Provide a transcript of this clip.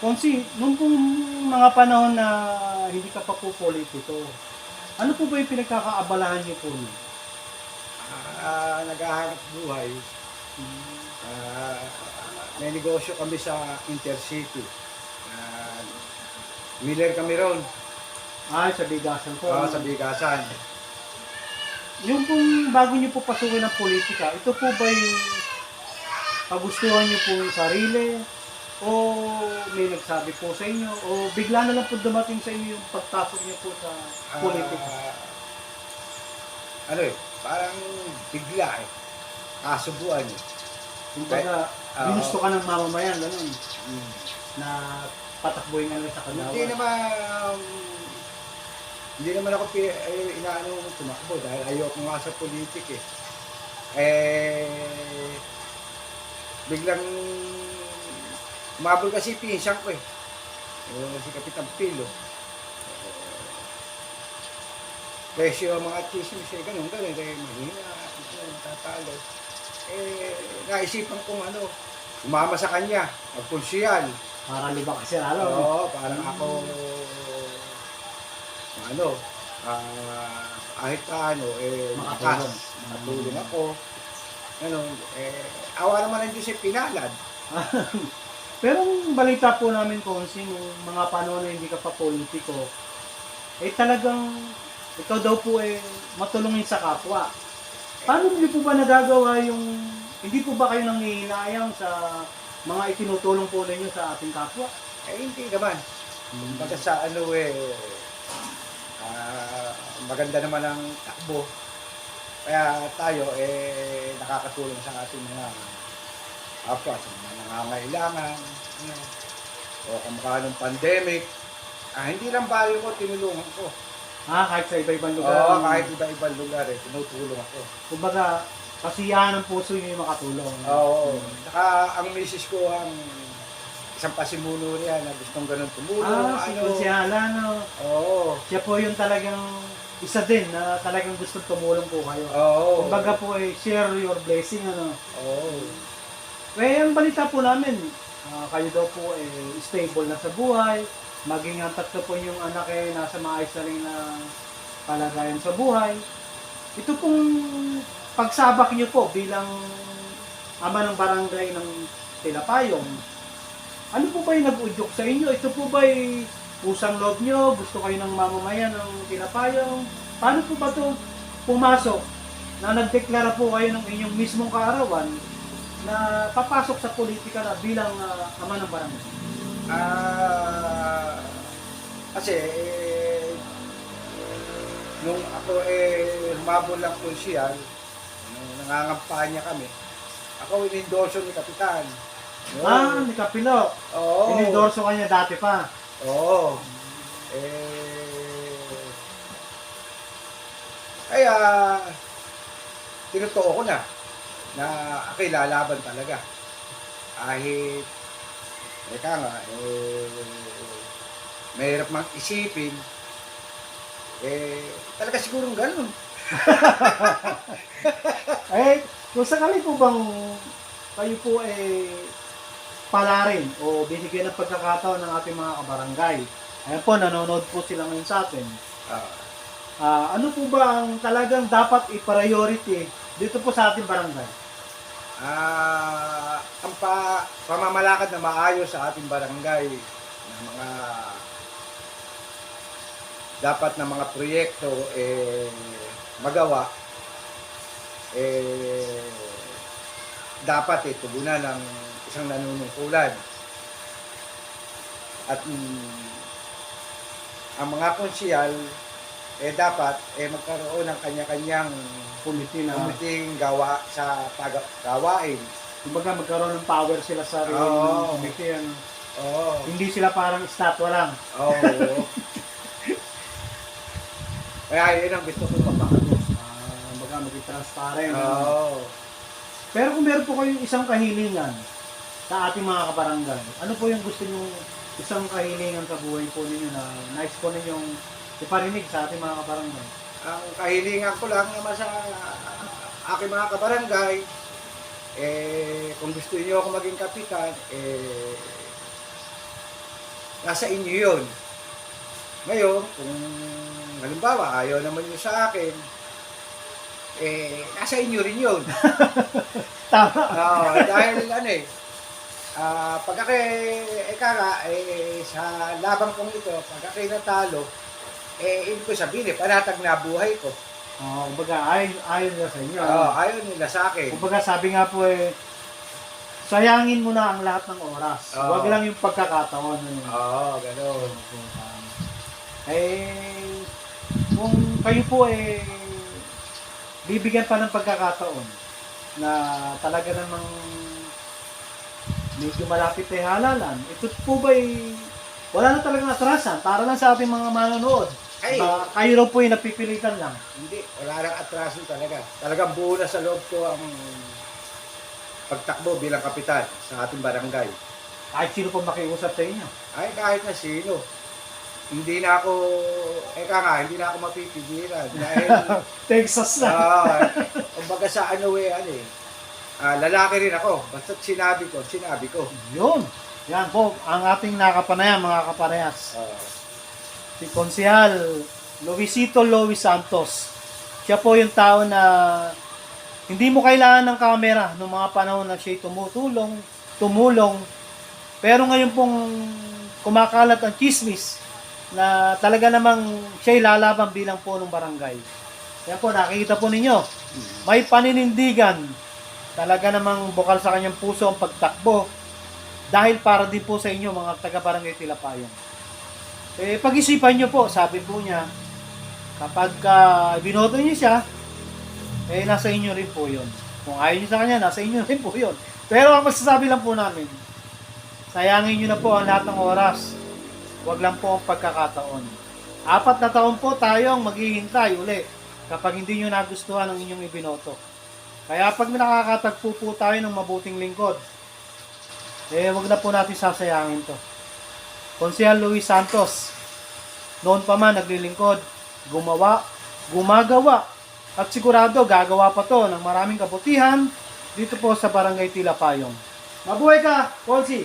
Konsi, nung pong mga panahon na hindi ka pa po politiko, ano po ba yung pinagkakaabalahan niyo po? Naghahanap buhay. Ah, may negosyo kami sa Intercity. Ah, Miller kami ron. Sa bigasan po. Sa bigasan. Yung pong bago niyo po pasukin ng politika, ito po ba yung kagustuhan niyo po yung sarili? O may nagsabi po sa inyo? O bigla na lang po dumating sa inyo yung pagtasok niyo po sa politika? Parang bigla eh. Kasubuan eh. Kumbaga, ginusto ka ng mamamayan, gano'n, Mm. na patakbuhin nga lang sa Hindi kalawan. naman ako inaano tumakbo dahil ayoko nga sa politik eh. Biglang umabol kasi pinsan ko eh. Si Kapitan Pilo. Presyo ang mga chismis eh, ganun, mahina, matatalo. Naisipan kong umama sa kanya, magpunsiyal. Para liba kasi lalo. Oo, parang ako, kahit Makatulong. makatulong ako. Awa naman ng Diyos pinalad. Pero ang balita po namin kung sino mga panahon na hindi ka pa politiko, talagang ikaw daw po matulungin sa kapwa. Paano niyo po ba nagagawa yung, hindi po ba kayo nanghihinayang sa mga itinutulong po ninyo sa ating kapwa? Hindi naman. Kumbaga sa maganda naman ang takbo. Kaya tayo nakakatulong sa ating mga kapwa, sa mga nangangailangan, o kamukha ng pandemic. Hindi lang baryo ko, tinulungan ko. Kahit sa iba-ibang lugar. Oo, kahit iba-ibang lugar tinutulong ako. Kumbaga, kasiyahan ng puso niyo yung makatulong. Oo. Saka ang misis ko ang isang pasimuno niya na gustong ganun tumulong. Si Konsihala, no? Oo. Siya po yung talagang isa din na talagang gustong tumulong po kayo. Oo. Kumbaga po share your blessing, ano? Oo. Ang balita po namin, kayo daw po stable na sa buhay, maging ang tatlo po yung anak nasa maayos na rin na kalagayan sa buhay. Ito pong pagsabak niyo po bilang ama ng barangay ng Tilapayong, ano po ba yung nag-udyok sa inyo? Ito po ba pusang loob niyo? Gusto kayo ng mamamayan ng Tilapayong? Paano po ba ito pumasok na nagdeklara po kayo ng inyong mismong kaarawan na papasok sa politika na bilang ama ng barangay? Kasi nung ako humabol lang konsyal, nangangampanya kami, ako in-endorso ni Kapitan. Ni Kapilo. Oo. Inendorso ka niya dati pa. Oo. Kaya tinutuo ko na ako'y lalaban talaga. Kahit mahirap mang isipin, talaga sigurong ganun. Kung sakali po bang kayo po palarin o binigyan ng pagkakataon ng ating mga kabarangay, ayan po, nanonood po sila ngayon sa atin. Ano po ba ang talagang dapat i-priority dito po sa ating barangay? Ang pamamalakad na maayos sa ating barangay, ng mga dapat na mga proyekto magawa, dapat tugunan ng isang nanunungkulan. At ang mga konsyal dapat magkaroon ng kanya-kanyang kumiting gawa sa gawain. Kumbaga magkaroon ng power sila sa committee. Hindi sila parang estatwa lang. Kaya yun ang gusto ko mapakagos. Kumbaga maging transparent. Pero kung meron po kayong isang kahilingan sa ating mga kabarangay, ano po yung gusto nyo isang kahilingan sa buhay po ninyo na nais po ninyong iparinig sa ating mga kabarangay? Ang kahilingan ko lang naman sa aking mga kabarangay, kung gusto niyo ako maging kapitan, nasa inyo yun. Ngayon, kung halimbawa, ayaw naman yun sa akin, nasa inyo rin yun. Tama. Dahil pag ako sa labang kong ito, pag ako natalo, ibig ko sabihin, panatag na buhay ko. Kumbaga, ayon nila sa inyo. Ayaw nila sa akin. Kumbaga, sabi nga po sayangin mo na ang lahat ng oras. Huwag lang yung pagkakataon. Gano'n. Kung kayo po bibigyan pa ng pagkakataon na talaga namang medyo malapit halalan, ito po ba wala na talagang atrasan para lang sa ating mga manonood. Kayo raw po napipilitan lang. Hindi, wala nang atraso talaga. Talagang buo na sa loob ko ang pagtakbo bilang kapitan sa ating barangay. Kahit sino po makiusap sa inyo. Kahit na sino. Hindi na ako mapipigilan. Dahil, Texas na. kumbaga sa lalaki rin ako. Basta't sinabi ko. Yun. Yan po, ang ating nakapanayan, mga kaparehas. Si Konsehal Luisito Lois Santos. Siya po yung tao na hindi mo kailangan ng camera noong mga panahon na siya'y tumulong. Pero ngayon pong kumakalat ang chismis na talaga namang siya'y lalaban bilang punong barangay. Kaya po, nakikita po ninyo, may paninindigan. Talaga namang bukal sa kanyang puso ang pagtakbo dahil para din po sa inyo, mga taga-barangay Tilapayong. Pag-isipan nyo po, sabi po niya, kapag binoto niyo siya, nasa inyo rin po yun. Kung ayaw niyo sa kanya, nasa inyo rin po yun. Pero ang masasabi lang po namin, sayangin niyo na po ang lahat ng oras. Huwag lang po ang pagkakataon. 4 na taon po tayong maghihintay uli kapag hindi niyo nagustuhan ang inyong ibinoto. Kaya pag nakakatagpo po tayo ng mabuting lingkod, huwag na po natin sasayangin to. Konsehal Luis Santos, noon pa man naglilingkod, gumagawa, at sigurado gagawa pa to ng maraming kabutihan dito po sa Barangay Tilapayong. Mabuhay ka, Konsi!